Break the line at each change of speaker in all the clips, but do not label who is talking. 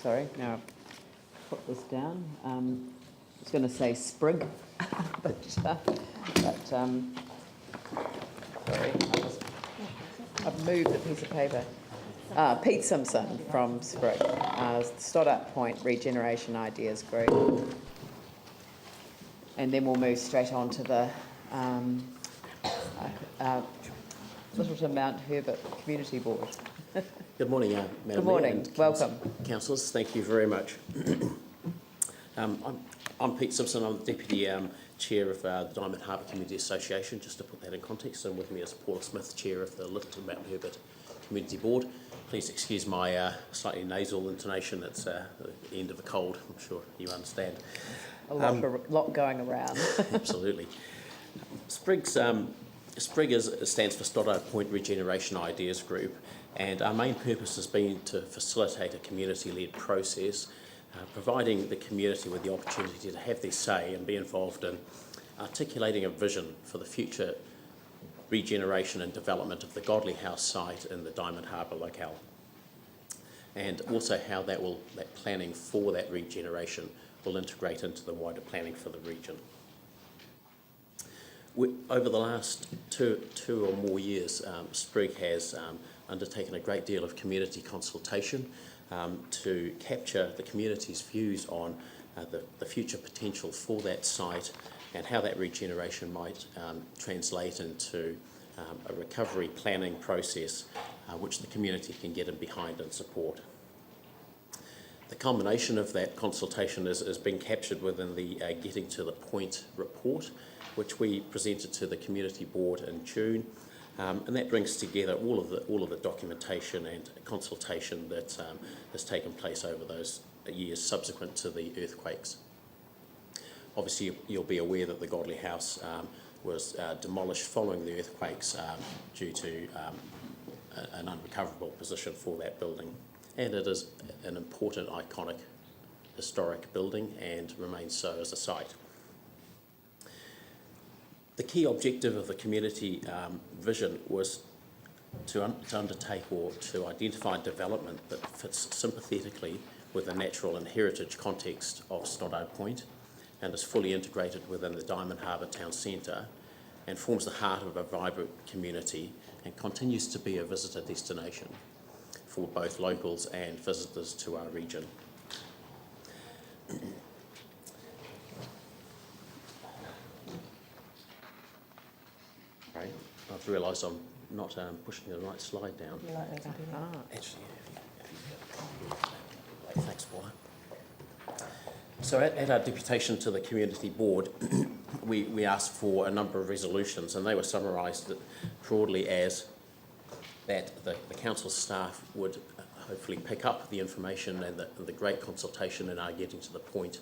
sorry, now I've put this down. I was going to say sprig, but sorry, I've moved a piece of paper. Pete Simpson from Sprig, Stoddart Point Regeneration Ideas Group. And then we'll move straight on to the Littleton Mount Herbert Community Board.
Good morning, Madam
Good morning,
Mayor and
welcome.
Councillors, thank you very much. I'm Pete Simpson, I'm the Deputy Chair of the Diamond Harbour Community Association, just to put that in context, and with me is Paula Smith, Chair of the Littleton Mount Herbert Community Board. Please excuse my slightly nasal intonation, it's the end of a cold, I'm sure you understand.
A lot going around.
Absolutely. Sprig stands for Stoddart Point Regeneration Ideas Group, and our main purpose has been to facilitate a community-led process, providing the community with the opportunity to have their say and be involved in articulating a vision for the future regeneration and development of the Godley House site in the Diamond Harbour locale, and also how that planning for that regeneration will integrate into the wider planning for the region. Over the last two or more years, Sprig has undertaken a great deal of community consultation to capture the community's views on the future potential for that site and how that regeneration might translate into a recovery planning process which the community can get in behind and support. The culmination of that consultation has been captured within the Getting to the Point report, which we presented to the Community Board in June, and that brings together all of the documentation and consultation that has taken place over those years subsequent to the earthquakes. Obviously, you'll be aware that the Godley House was demolished following the earthquakes due to an unrecoverable position for that building. And it is an important, iconic, historic building and remains so as a site. The key objective of the community vision was to undertake or to identify development that fits sympathetically with the natural and heritage context of Stoddart Point and is fully integrated within the Diamond Harbour Town Centre and forms the heart of a vibrant community and continues to be a visitor destination for both locals and visitors to our region. I've realised I'm not pushing the right slide down. Actually, thanks, Paula. So at our deputation to the Community Board, we asked for a number of resolutions, and they were summarised broadly as that the council staff would hopefully pick up the information and the great consultation in our Getting to the Point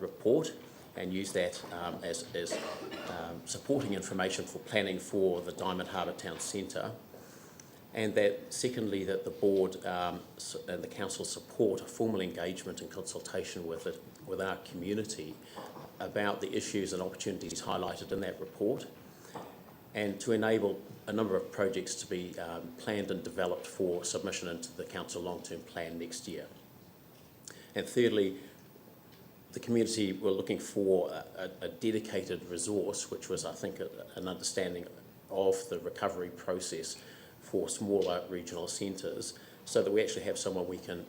report and use that as supporting information for planning for the Diamond Harbour Town Centre, and that secondly that the board and the council support a formal engagement and consultation with our community about the issues and opportunities highlighted in that report, and to enable a number of projects to be planned and developed for submission into the council long-term plan next year. And thirdly, the community were looking for a dedicated resource, which was, I think, an understanding of the recovery process for smaller regional centres, so that we actually have someone we can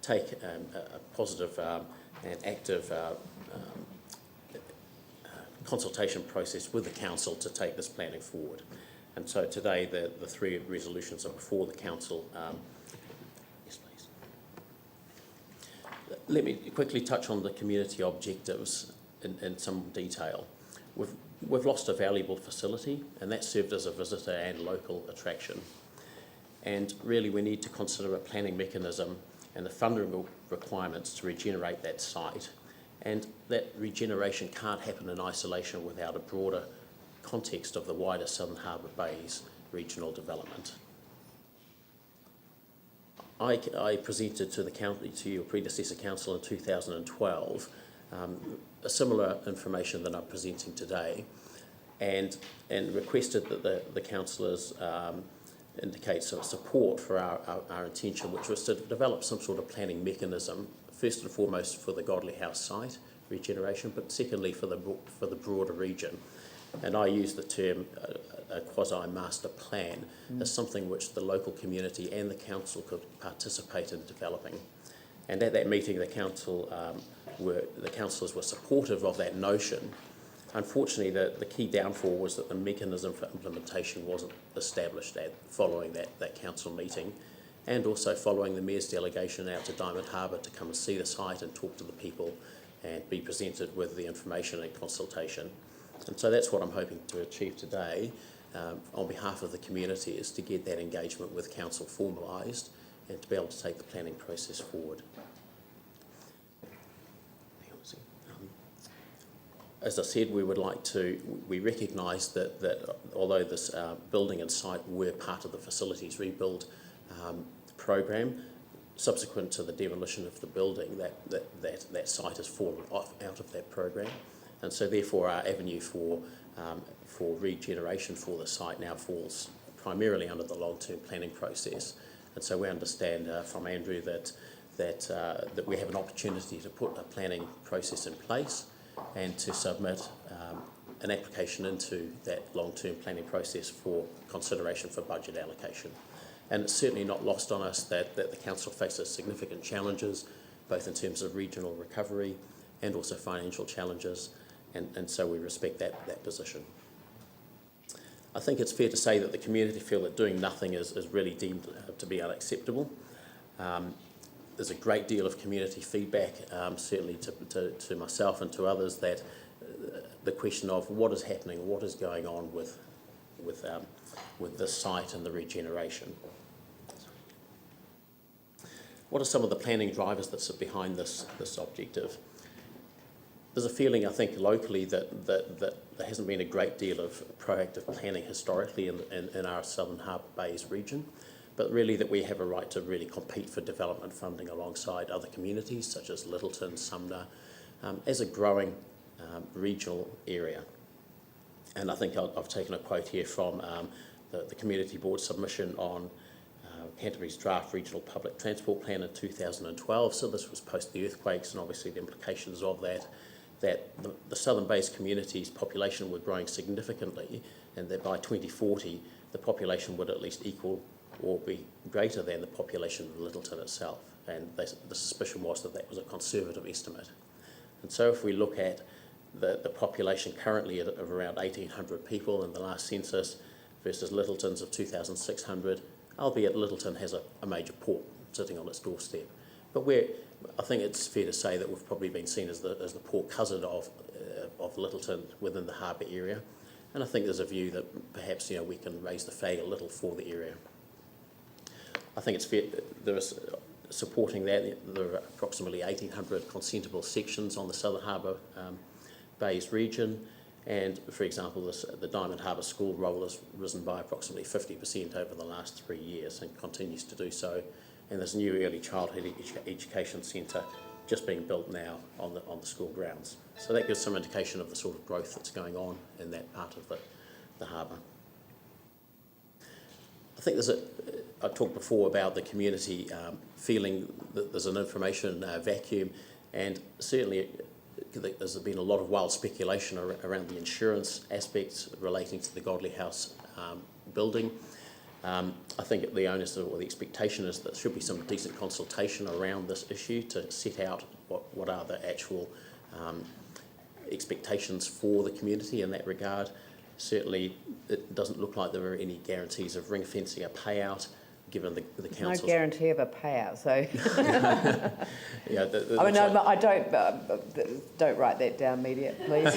take a positive and active consultation process with the council to take this planning forward. And so today the three resolutions are before the council. Yes, please. Let me quickly touch on the community objectives in some detail. We've lost a valuable facility, and that served as a visitor and local attraction. And really we need to consider a planning mechanism and the funding requirements to regenerate that site. And that regeneration can't happen in isolation without a broader context of the wider Southern Harbour Bays regional development. I presented to your predecessor council in 2012 a similar information that I'm presenting today, and requested that the councillors indicates sort of support for our intention, which was to develop some sort of planning mechanism, first and foremost for the Godley House site regeneration, but secondly for the broader region. And I use the term a quasi-master plan as something which the local community and the council could participate in developing. And at that meeting, the councillors were supportive of that notion. Unfortunately, the key downfall was that the mechanism for implementation wasn't established following that council meeting, and also following the Mayor's delegation out to Diamond Harbour to come and see the site and talk to the people and be presented with the information and consultation. And so that's what I'm hoping to achieve today on behalf of the community, is to get that engagement with council formalised and to be able to take the planning process forward. As I said, we recognise that although this building and site were part of the facilities rebuild programme, subsequent to the demolition of the building, that site has fallen out of that programme. And so therefore our avenue for regeneration for the site now falls primarily under the long-term planning process. And so we understand from Andrew that we have an opportunity to put a planning process in place and to submit an application into that long-term planning process for consideration for budget allocation. And it's certainly not lost on us that the council faces significant challenges, both in terms of regional recovery and also financial challenges, and so we respect that position. I think it's fair to say that the community feel that doing nothing is really deemed to be unacceptable. There's a great deal of community feedback, certainly to myself and to others, that the question of what is happening, what is going on with this site and the regeneration. What are some of the planning drivers that sit behind this objective? There's a feeling, I think, locally that there hasn't been a great deal of proactive planning historically in our Southern Harbour Bays region, but really that we have a right to really compete for development funding alongside other communities such as Littleton, Sumner, as a growing regional area. And I think I've taken a quote here from the Community Board submission on Canterbury's draft Regional Public Transport Plan in 2012. So this was post the earthquakes and obviously the implications of that the Southern Bays community's population were growing significantly, and that by 2040 the population would at least equal or be greater than the population of Littleton itself. And the suspicion was that was a conservative estimate. And so if we look at the population currently of around 1,800 people in the last census versus Littleton's of 2,600, albeit Littleton has a major port sitting on its doorstep. But I think it's fair to say that we've probably been seen as the port cousin of Littleton within the harbour area. And I think there's a view that perhaps we can raise the flag a little for the area. I think it's fair, there is supporting that, there are approximately 1,800 consentable sections on the Southern Harbour Bays region, and for example the Diamond Harbour School roll has risen by approximately 50% over the last 3 years and continues to do so, and there's a new early childhood education centre just being built now on the school grounds. So that gives some indication of the sort of growth that's going on in that part of the harbour. I think I talked before about the community feeling that there's an information vacuum, and certainly there's been a lot of wild speculation around the insurance aspects relating to the Godley House building. I think the onus or the expectation is that there should be some decent consultation around this issue to set out what are the actual expectations for the community in that regard. Certainly, it doesn't look like there are any guarantees of ring fencing a payout, given the council's...
No guarantee of a payout, so...
Yeah,
I mean, no, I don't write that down, media, please.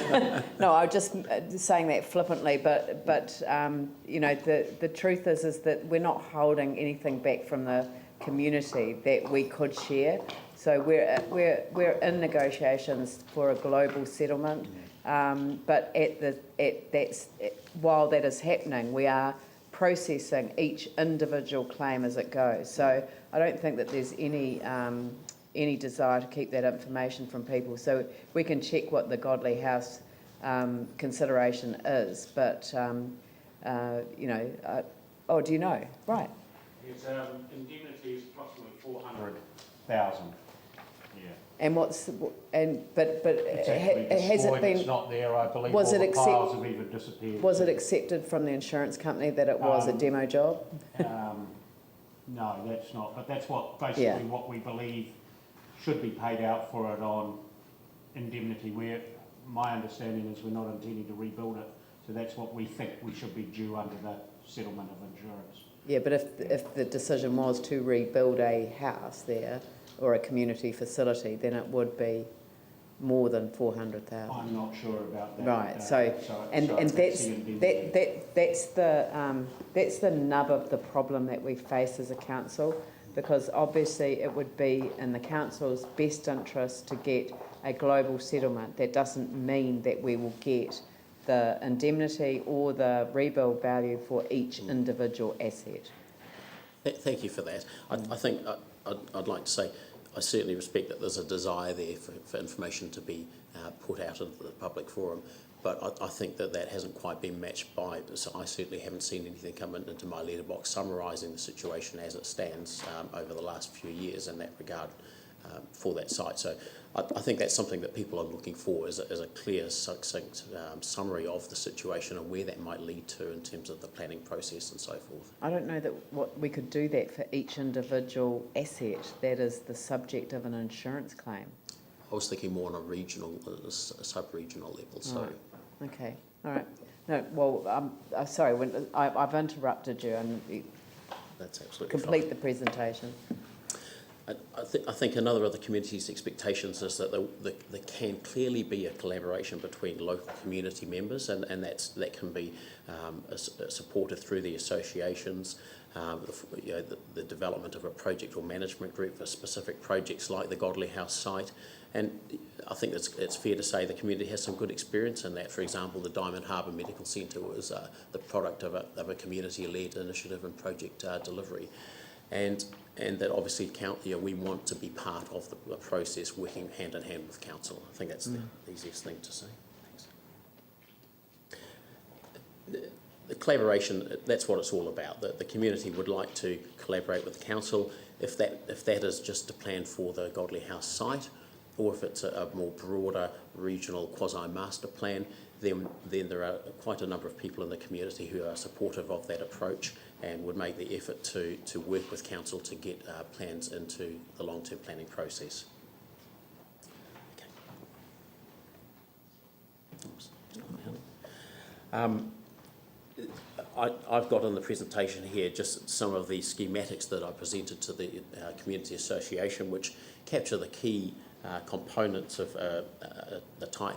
No, I'm just saying that flippantly, but the truth is that we're not holding anything back from the community that we could share. So we're in negotiations for a global settlement, but while that is happening, we are processing each individual claim as it goes. So I don't think that there's any desire to keep that information from people. So we can check what the Godley House Oh, do you know? Right.
It's indemnity is approximately 400,000. Yeah.
And but
It's actually
has it
destroyed.
been?
It's not there. I believe
Was
all
it
the piles have even disappeared.
Was it accepted from the insurance company that it was a demo job?
No, that's not. But that's what basically what we believe should be paid out for it on indemnity. My understanding is we're not intending to rebuild it, so that's what we think we should be due under the settlement of insurance.
Yeah, but if the decision was to rebuild a house there or a community facility, then it would be more than 400,000.
I'm not sure about that.
Right. That's the nub of the problem that we face as a council, because obviously it would be in the council's best interest to get a global settlement. That doesn't mean that we will get the indemnity or the rebuild value for each individual asset.
Thank you for that. I think I'd like to say I certainly respect that there's a desire there for information to be put out into the public forum, but I think that hasn't quite been matched by, so I certainly haven't seen anything come into my letterbox summarising the situation as it stands over the last few years in that regard for that site. So I think that's something that people are looking for, is a clear, succinct summary of the situation and where that might lead to in terms of the planning process and so forth.
I don't know that what we could do that for each individual asset that is the subject of an insurance claim.
I was thinking more on a regional, sub-regional level. So.
Right. Okay. All right. No. Well, sorry. I've interrupted you, and
That's absolutely
complete
fine.
the presentation.
I think another of the community's expectations is that there can clearly be a collaboration between local community members, and that can be supported through the associations, the development of a project or management group for specific projects like the Godley House site. And I think it's fair to say the community has some good experience in that. For example, the Diamond Harbour Medical Centre was the product of a community-led initiative and project delivery. And that obviously we want to be part of the process, working hand in hand with council. I think that's the easiest thing to say. Thanks. The collaboration, that's what it's all about. The community would like to collaborate with the council. If that is just a plan for the Godley House site, or if it's a more broader regional quasi-master plan, then there are quite a number of people in the community who are supportive of that approach and would make the effort to work with council to get plans into the long-term planning process. Okay. I've got in the presentation here just some of the schematics that I presented to the Community Association, which capture the key components of the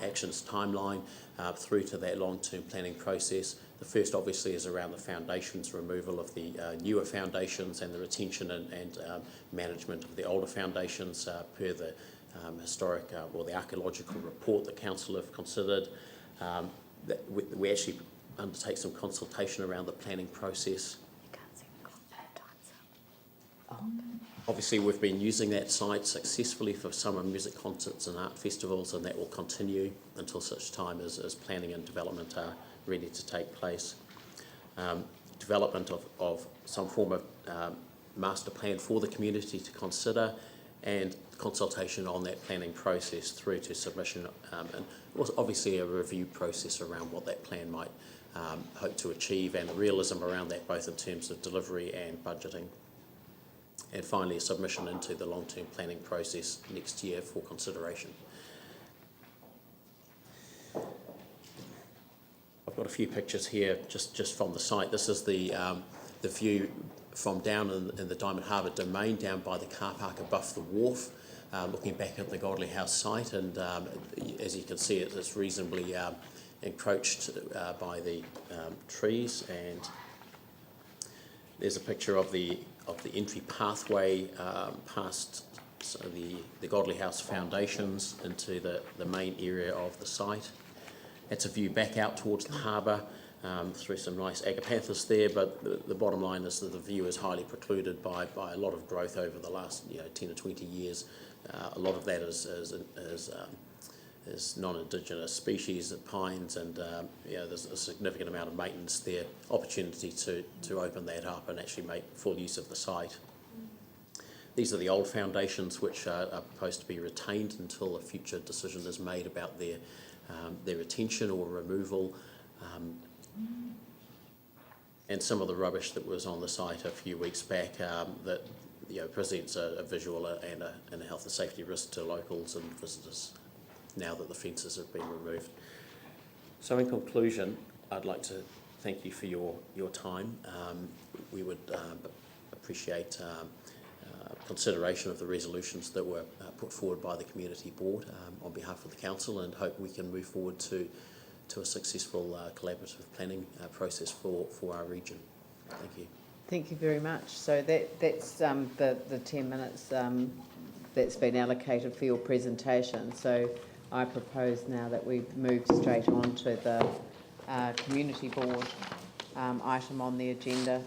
actions timeline through to that long-term planning process. The first obviously is around the foundations, removal of the newer foundations and the retention and management of the older foundations per the historic or the archaeological report that council have considered. We actually undertake some consultation around the planning process. Obviously, we've been using that site successfully for summer music concerts and art festivals, and that will continue until such time as planning and development are ready to take place. Development of some form of master plan for the community to consider, and consultation on that planning process through to submission, and also obviously a review process around what that plan might hope to achieve, and realism around that both in terms of delivery and budgeting. And finally, a submission into the long-term planning process next year for consideration. I've got a few pictures here just from the site. This is the view from down in the Diamond Harbour domain, down by the car park above the wharf, looking back at the Godley House site, and as you can see, it's reasonably encroached by the trees. And there's a picture of the entry pathway past the Godley House foundations into the main area of the site. It's a view back out towards the harbour through some nice agapanthus there, but the bottom line is that the view is highly precluded by a lot of growth over the last 10 or 20 years. A lot of that is non-Indigenous species of pines, and there's a significant amount of maintenance there. Opportunity to open that up and actually make full use of the site. These are the old foundations which are proposed to be retained until a future decision is made about their retention or removal. And some of the rubbish that was on the site a few weeks back that presents a visual and a health and safety risk to locals and visitors now that the fences have been removed. So in conclusion, I'd like to thank you for your time. We would appreciate consideration of the resolutions that were put forward by the Community Board on behalf of the Council, and hope we can move forward to a successful collaborative planning process for our region. Thank you.
Thank you very much. So that's the 10 minutes that's been allocated for your presentation. So I propose now that we move straight on to the Community Board item on the agenda,